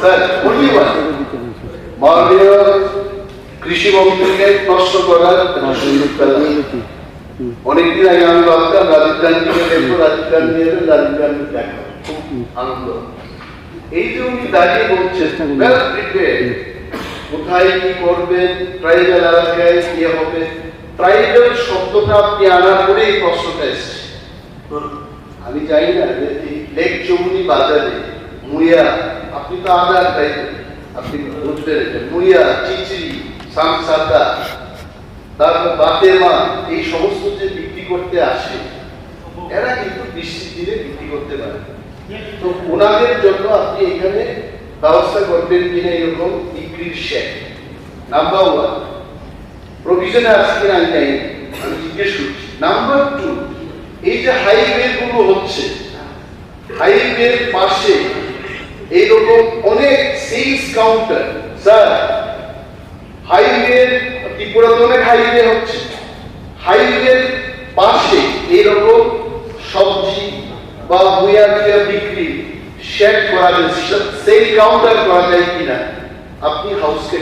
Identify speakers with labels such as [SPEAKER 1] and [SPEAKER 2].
[SPEAKER 1] Sir only one মাননীয় কৃষি মন্ত্রীকে প্রশ্ন করার অনেকদিন আগে আমি ভাবতাম রাজীব গান্ধীকে দেখবো, রাজীব গান্ধী এলে রাজীব গান্ধী দেখা খুব আনন্দ। এই যে উনি দাঁড়িয়ে বলছেন কোথায় কি করবেন, ট্রাইবাল এলাকায় কি হবে, ট্রাইবাল শব্দটা আপনি আনার পরে এই প্রশ্নটা এসছে। আমি চাই না যে এই লেক চৌমুনি বাজারে মুড়িয়া, আপনি তো আদার ট্রাইবেল, আপনি বুঝবেন এটা, মুড়িয়া, চিচিরি, সামসাতা, তারপর বাতেমা, এই সমস্ত যে বিক্রি করতে আসে এরা কিন্তু বৃষ্টির দিনে বিক্রি করতে পারে। তো ওনাদের জন্য আপনি এখানে ব্যবস্থা করবেন কিনা এরকম বিক্রির শেড, নাম্বার ওয়ান প্রভিশনে আছে কিনা আমি জানি, আমি জিজ্ঞেস করছি। নাম্বার টু, এই যে হাইওয়ে গুলো হচ্ছে, হাইওয়ের পাশে এইরকম অনেক সেলস কাউন্টার, স্যার হাইওয়ে ত্রিপুরাতে অনেক হাইওয়ে হচ্ছে, হাইওয়ের পাশে এইরকম সবজি বা মুয়া বিক্রি শেড করা যায়, সেল কাউন্টার করা যায় কিনা আপনি হাউসকে